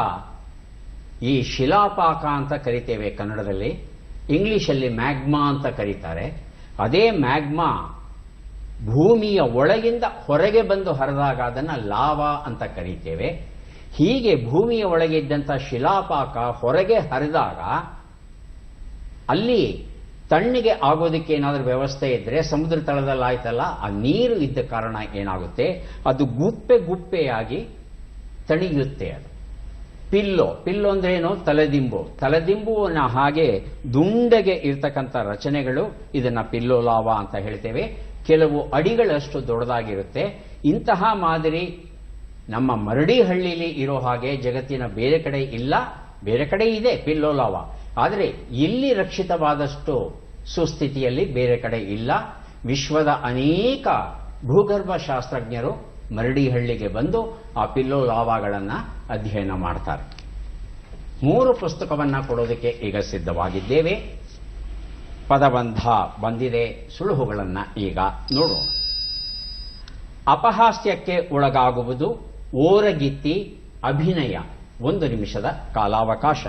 ಈ ಶಿಲಾಪಾಕ ಅಂತ ಕರಿತೇವೆ ಕನ್ನಡದಲ್ಲಿ, ಇಂಗ್ಲಿಷಲ್ಲಿ ಮ್ಯಾಗ್ಮಾ ಅಂತ ಕರೀತಾರೆ. ಅದೇ ಮ್ಯಾಗ್ಮಾ ಭೂಮಿಯ ಒಳಗಿಂದ ಹೊರಗೆ ಬಂದು ಹರಿದಾಗ ಅದನ್ನು ಲಾವಾ ಅಂತ ಕರೀತೇವೆ. ಹೀಗೆ ಭೂಮಿಯ ಒಳಗೆ ಇದ್ದಂಥ ಶಿಲಾಪಾಕ ಹೊರಗೆ ಹರಿದಾಗ ಅಲ್ಲಿ ತಣ್ಣಗೆ ಆಗೋದಕ್ಕೆ ಏನಾದರೂ ವ್ಯವಸ್ಥೆ ಇದ್ರೆ ಸಮುದ್ರ ತಳದಲ್ಲಿ ಆಯ್ತಲ್ಲ, ಆ ನೀರು ಇದ್ದ ಕಾರಣ ಏನಾಗುತ್ತೆ, ಅದು ಗುಪ್ಪೆ ಗುಪ್ಪೆಯಾಗಿ ತಣಿಯುತ್ತೆ. ಅದು ಪಿಲ್ಲೋ ಅಂದ್ರೆ ಏನು? ತಲೆದಿಂಬು. ತಲೆದಿಂಬುವನ್ನ ಹಾಗೆ ದುಂಡಗೆ ಇರ್ತಕ್ಕಂಥ ರಚನೆಗಳು, ಇದನ್ನ ಪಿಲ್ಲೋಲಾವಾ ಅಂತ ಹೇಳ್ತೇವೆ. ಕೆಲವು ಅಡಿಗಳಷ್ಟು ದೊಡ್ಡದಾಗಿರುತ್ತೆ. ಇಂತಹ ಮಾದರಿ ನಮ್ಮ ಮರಡಿಹಳ್ಳಿಲಿ ಇರೋ ಹಾಗೆ ಜಗತ್ತಿನ ಬೇರೆ ಕಡೆ ಇಲ್ಲ. ಬೇರೆ ಕಡೆ ಇದೆ ಪಿಲ್ಲೋಲಾವಾ, ಆದರೆ ಇಲ್ಲಿ ರಕ್ಷಿತವಾದಷ್ಟು ಸುಸ್ಥಿತಿಯಲ್ಲಿ ಬೇರೆ ಕಡೆ ಇಲ್ಲ. ವಿಶ್ವದ ಅನೇಕ ಭೂಗರ್ಭ ಶಾಸ್ತ್ರಜ್ಞರು ಮರಡಿಹಳ್ಳಿಗೆ ಬಂದು ಆ ಪಿಲ್ಲೋಲಾವಾಗಳನ್ನು ಅಧ್ಯಯನ ಮಾಡ್ತಾರೆ. 3 ಪುಸ್ತಕವನ್ನ ಕೊಡೋದಕ್ಕೆ ಈಗ ಸಿದ್ಧವಾಗಿದ್ದೇವೆ. ಪದಬಂಧ ಬಂದಿದೆ. ಸುಳುಹುಗಳನ್ನು ಈಗ ನೋಡೋಣ. ಅಪಹಾಸ್ಯಕ್ಕೆ ಒಳಗಾಗುವುದು, ಓರಗಿತ್ತಿ, ಅಭಿನಯ. 1 ನಿಮಿಷದ ಕಾಲಾವಕಾಶ.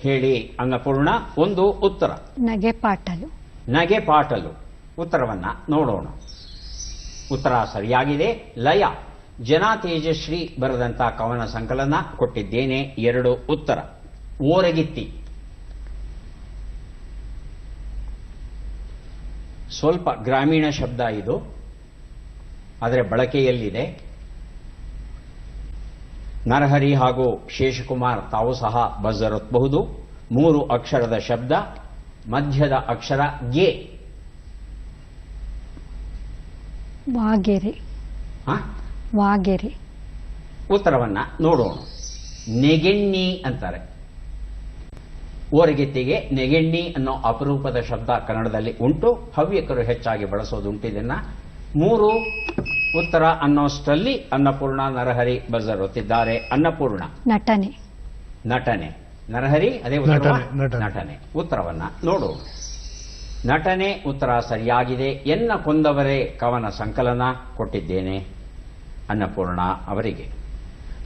ಹೇಳಿ ಅನ್ನಪೂರ್ಣ. ಒಂದು ಉತ್ತರ ನಗೆಪಾಟಲು. ನಗೆಪಾಟಲು. ಉತ್ತರವನ್ನ ನೋಡೋಣ. ಉತ್ತರ ಸರಿಯಾಗಿದೆ. ಲಯ ಜನ ತೇಜಶ್ರೀ ಬರೆದಂತ ಕವನ ಸಂಕಲನ ಕೊಟ್ಟಿದ್ದೇನೆ. 2 ಉತ್ತರ. ಓರಗಿತ್ತಿ ಸ್ವಲ್ಪ ಗ್ರಾಮೀಣ ಶಬ್ದ ಇದು, ಆದರೆ ಬಳಕೆಯಲ್ಲಿದೆ. ನರಹರಿ ಹಾಗೂ ಶೇಷಕುಮಾರ್ ತಾವು ಸಹ ಬಜರೊತ್ತಬಹುದು. 3 ಅಕ್ಷರದ ಶಬ್ದ, ಮಧ್ಯದ ಅಕ್ಷರ ಗೆ. ವಾಗೆರೆ. ಹ? ವಾಗೆರೆ. ಉತ್ತರವನ್ನ ನೋಡೋಣ. ನೆಗೆಣ್ಣಿ ಅಂತಾರೆ. ಓರಗೆತ್ತಿಗೆ ನೆಗೆಣ್ಣಿ ಅನ್ನೋ ಅಪರೂಪದ ಶಬ್ದ ಕನ್ನಡದಲ್ಲಿ ಉಂಟು. ಹವ್ಯಕರು ಹೆಚ್ಚಾಗಿ ಬಳಸೋದುಂಟು ಇದನ್ನ. 3 ಉತ್ತರ ಅನ್ನೋಷ್ಟರಲ್ಲಿ ಅನ್ನಪೂರ್ಣ, ನರಹರಿ ಬಜರ್ ಒತ್ತಿದ್ದಾರೆ. ಅನ್ನಪೂರ್ಣ ನಟನೆ. ನಟನೆ. ನರಹರಿ ಅದೇ ಉತ್ತರ. ನಟನೆ. ನಟನೆ. ಉತ್ತರವನ್ನ ನೋಡೋಣ. ನಟನೆ ಉತ್ತರ ಸರಿಯಾಗಿದೆ. ಎನ್ನ ಕೊಂದವರೇ ಕವನ ಸಂಕಲನ ಕೊಟ್ಟಿದ್ದೇನೆ ಅನ್ನಪೂರ್ಣ ಅವರಿಗೆ.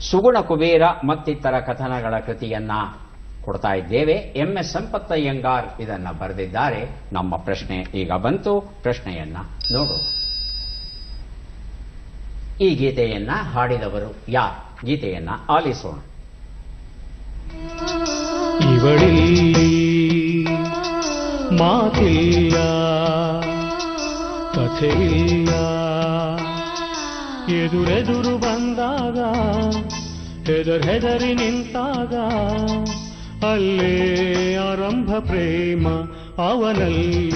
ಸುಗುಣ ಕುಬೇರ ಮತ್ತಿತರ ಕಥನಗಳ ಕೃತಿಯನ್ನ ಕೊಡ್ತಾ ಇದ್ದೇವೆ. MS ಸಂಪತ್ತಯ್ಯಂಗಾರ್ ಇದನ್ನ ಬರೆದಿದ್ದಾರೆ. ನಮ್ಮ ಪ್ರಶ್ನೆ ಈಗ ಬಂತು. ಪ್ರಶ್ನೆಯನ್ನ ನೋಡೋಣ. ಈ ಗೀತೆಯನ್ನ ಹಾಡಿದವರು ಯಾರು? ಗೀತೆಯನ್ನ ಆಲಿಸೋಣ. ಇವಳಿಲ್ಲಿ ಮಾತಿಲ್ಲ, ಕಥೆಯಿಲ್ಲ, ಎದುರೆದುರು ಬಂದಾಗ ಹೆದರಿ ನಿಂತಾಗ ಅಲ್ಲೇ ಆರಂಭ ಪ್ರೇಮ ಅವನಲ್ಲಿ.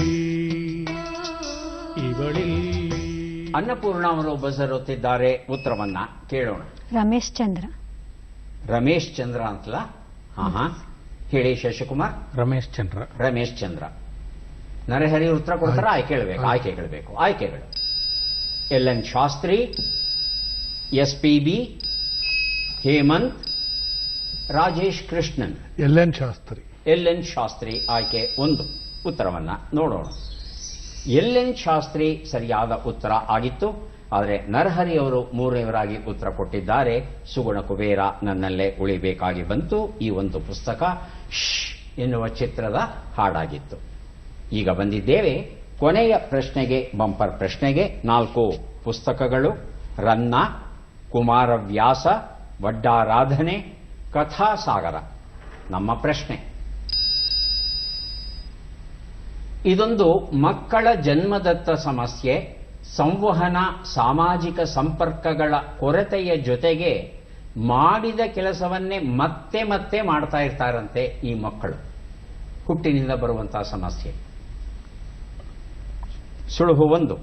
ಇವಳಿಲ್ಲಿ. ಅನ್ನಪೂರ್ಣ ಅವರು ಬಜರ್ ಒತ್ತಿದ್ದಾರೆ. ಉತ್ತರವನ್ನ ಕೇಳೋಣ. ರಮೇಶ್ ಚಂದ್ರ. ರಮೇಶ್ ಚಂದ್ರ ಅಂತಲ್ಲ? ಹಾ ಹೇಳಿ ಶಶಿಕುಮಾರ್. ರಮೇಶ್ ಚಂದ್ರ. ರಮೇಶ್ ಚಂದ್ರ. ನರಹರಿ ಉತ್ತರ ಕೊಡ್ತಾರ? ಆಯ್ಕೆಗಳು. LN Shastri, SPB, Hemant, Rajesh Krishnan. LN Shastri. LN Shastri ಆಯ್ಕೆ 1. ಉತ್ತರವನ್ನ ನೋಡೋಣ. LN ಶಾಸ್ತ್ರಿ ಸರಿಯಾದ ಉತ್ತರ ಆಗಿತ್ತು. ಆದರೆ ನರಹರಿ ಅವರು 3ನೇವರಾಗಿ ಉತ್ತರ ಕೊಟ್ಟಿದ್ದಾರೆ. ಸುಗುಣ ಕುಬೇರ ನನ್ನಲ್ಲೇ ಉಳಿಬೇಕಾಗಿ ಬಂತು. ಈ ಒಂದು ಪುಸ್ತಕ ಎನ್ನುವ ಚಿತ್ರದ ಹಾಡಾಗಿತ್ತು. ಈಗ ಬಂದಿದ್ದೇವೆ ಕೊನೆಯ ಪ್ರಶ್ನೆಗೆ, ಬಂಪರ್ ಪ್ರಶ್ನೆಗೆ. 4 ಪುಸ್ತಕಗಳು: ರನ್ನ, ಕುಮಾರವ್ಯಾಸ, ವಡ್ಡಾರಾಧನೆ, ಕಥಾಸಾಗರ. ನಮ್ಮ ಪ್ರಶ್ನೆ: ಇದೊಂದು ಮಕ್ಕಳ ಜನ್ಮದತ್ತ ಸಮಸ್ಯೆ. ಸಂವಹನ, ಸಾಮಾಜಿಕ ಸಂಪರ್ಕಗಳ ಕೊರತೆಯ ಜೊತೆಗೆ ಮಾಡಿದ ಕೆಲಸವನ್ನೇ ಮತ್ತೆ ಮತ್ತೆ ಮಾಡ್ತಾ ಇರ್ತಾರಂತೆ ಈ ಮಕ್ಕಳು. ಹುಟ್ಟಿನಿಂದ ಬರುವಂತಹ ಸಮಸ್ಯೆ. ಸುಳುಹು 1.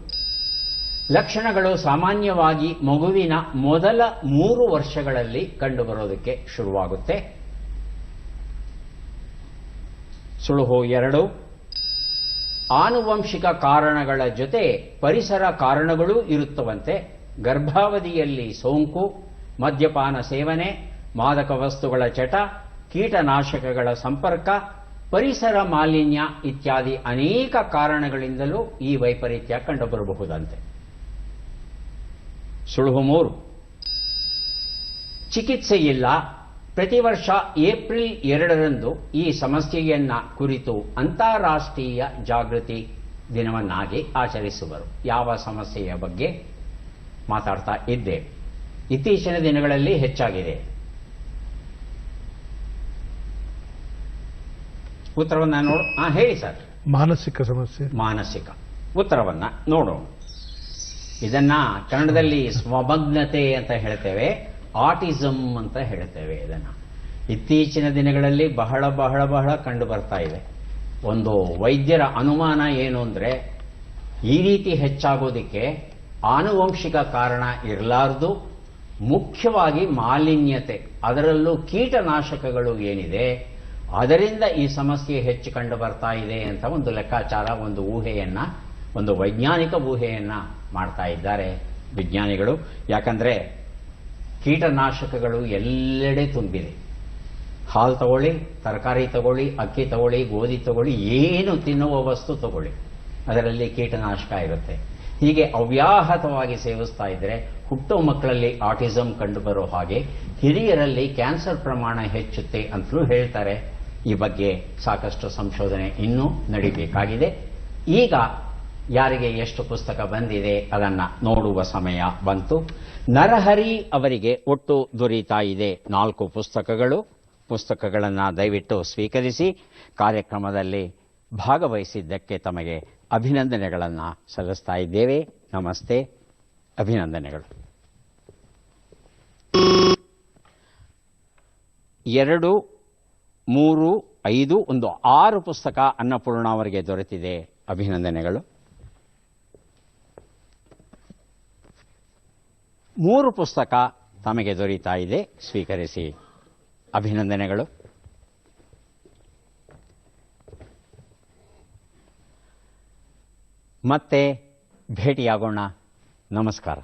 ಲಕ್ಷಣಗಳು ಸಾಮಾನ್ಯವಾಗಿ ಮಗುವಿನ ಮೊದಲ 3 ವರ್ಷಗಳಲ್ಲಿ ಕಂಡುಬರೋದಕ್ಕೆ ಶುರುವಾಗುತ್ತೆ. ಸುಳುಹು 2. ಆನುವಂಶಿಕ ಕಾರಣಗಳ ಜೊತೆ ಪರಿಸರ ಕಾರಣಗಳೂ ಇರುತ್ತವಂತೆ. ಗರ್ಭಾವಧಿಯಲ್ಲಿ ಸೋಂಕು, ಮದ್ಯಪಾನ ಸೇವನೆ, ಮಾದಕ ವಸ್ತುಗಳ ಚಟ, ಕೀಟನಾಶಕಗಳ ಸಂಪರ್ಕ, ಪರಿಸರ ಮಾಲಿನ್ಯ ಇತ್ಯಾದಿ ಅನೇಕ ಕಾರಣಗಳಿಂದಲೂ ಈ ವೈಪರೀತ್ಯ ಕಂಡುಬರಬಹುದಂತೆ. ಸುಳುಹು 3. ಚಿಕಿತ್ಸೆಯಿಲ್ಲ. ಪ್ರತಿ ವರ್ಷ ಏಪ್ರಿಲ್ 2ರಂದು ಈ ಸಮಸ್ಯೆಯನ್ನ ಕುರಿತು ಅಂತಾರಾಷ್ಟ್ರೀಯ ಜಾಗೃತಿ ದಿನವನ್ನಾಗಿ ಆಚರಿಸುವರು. ಯಾವ ಸಮಸ್ಯೆಯ ಬಗ್ಗೆ ಮಾತಾಡ್ತಾ ಇದ್ದೇವೆ? ಇತ್ತೀಚಿನ ದಿನಗಳಲ್ಲಿ ಹೆಚ್ಚಾಗಿದೆ. ಉತ್ತರವನ್ನ ಹೇಳಿ ಸರ್. ಮಾನಸಿಕ ಸಮಸ್ಯೆ. ಮಾನಸಿಕ. ಉತ್ತರವನ್ನ ನೋಡೋಣ. ಇದನ್ನ ಕನ್ನಡದಲ್ಲಿ ಸ್ವಮಗ್ನತೆ ಅಂತ ಹೇಳ್ತೇವೆ, ಆಟಿಸಮ್ ಅಂತ ಹೇಳ್ತೇವೆ. ಇದನ್ನ ಇತ್ತೀಚಿನ ದಿನಗಳಲ್ಲಿ ಬಹಳ ಬಹಳ ಬಹಳ ಕಂಡು ಬರ್ತಾ ಇದೆ. ಒಂದು ವೈದ್ಯರ ಅನುಮಾನ ಏನು ಅಂದ್ರೆ, ಈ ರೀತಿ ಹೆಚ್ಚಾಗೋದಿಕ್ಕೆ ಆನುವಂಶಿಕ ಕಾರಣ ಇರಲಾರದು, ಮುಖ್ಯವಾಗಿ ಮಾಲಿನ್ಯತೆ, ಅದರಲ್ಲೂ ಕೀಟನಾಶಕಗಳು ಏನಿದೆ ಅದರಿಂದ ಈ ಸಮಸ್ಯೆ ಹೆಚ್ಚು ಕಂಡು ಬರ್ತಾ ಇದೆ ಅಂತ ಒಂದು ಲೆಕ್ಕಾಚಾರ, ಒಂದು ಊಹೆಯನ್ನ, ಒಂದು ವೈಜ್ಞಾನಿಕ ಊಹೆಯನ್ನ ಮಾಡ್ತಾ ಇದ್ದಾರೆ ವಿಜ್ಞಾನಿಗಳು. ಯಾಕಂದ್ರೆ ಕೀಟನಾಶಕಗಳು ಎಲ್ಲೆಡೆ ತುಂಬಿದೆ. ಹಾಲು ತಗೊಳ್ಳಿ, ತರಕಾರಿ ತಗೊಳ್ಳಿ, ಅಕ್ಕಿ ತಗೊಳ್ಳಿ, ಗೋಧಿ ತಗೊಳ್ಳಿ, ಏನು ತಿನ್ನುವ ವಸ್ತು ತಗೊಳ್ಳಿ, ಅದರಲ್ಲಿ ಕೀಟನಾಶಕ ಇರುತ್ತೆ. ಹೀಗೆ ಅವ್ಯಾಹತವಾಗಿ ಸೇವಿಸ್ತಾ ಇದ್ರೆ ಹುಟ್ಟೋ ಮಕ್ಕಳಲ್ಲಿ ಆಟಿಸಮ್ ಕಂಡು ಬರೋ ಹಾಗೆ, ಹಿರಿಯರಲ್ಲಿ ಕ್ಯಾನ್ಸರ್ ಪ್ರಮಾಣ ಹೆಚ್ಚುತ್ತೆ ಅಂತಲೂ ಹೇಳ್ತಾರೆ. ಈ ಬಗ್ಗೆ ಸಾಕಷ್ಟು ಸಂಶೋಧನೆ ಇನ್ನೂ ನಡೀಬೇಕಾಗಿದೆ. ಈಗ ಯಾರಿಗೆ ಎಷ್ಟು ಪುಸ್ತಕ ಬಂದಿದೆ ಅದನ್ನು ನೋಡುವ ಸಮಯ ಬಂತು. ನರಹರಿ ಅವರಿಗೆ ಒಟ್ಟು ದೊರೀತಾ ಇದೆ 4 ಪುಸ್ತಕಗಳು. ಪುಸ್ತಕಗಳನ್ನು ದಯವಿಟ್ಟು ಸ್ವೀಕರಿಸಿ ಕಾರ್ಯಕ್ರಮದಲ್ಲಿ ಭಾಗವಹಿಸಿದ್ದಕ್ಕೆ ತಮಗೆ ಅಭಿನಂದನೆಗಳನ್ನು ಸಲ್ಲಿಸ್ತಾ ಇದ್ದೇವೆ. ನಮಸ್ತೆ, ಅಭಿನಂದನೆಗಳು. 2, 3, 5 ಒಂದು 6 ಪುಸ್ತಕ ಅನ್ನಪೂರ್ಣ ಅವರಿಗೆ ದೊರೆತಿದೆ. ಅಭಿನಂದನೆಗಳು. 3 ಪುಸ್ತಕ ತಮಗೆ ದೊರೀತಾ ಇದೆ, ಸ್ವೀಕರಿಸಿ. ಅಭಿನಂದನೆಗಳು. ಮತ್ತೆ ಭೇಟಿಯಾಗೋಣ. ನಮಸ್ಕಾರ.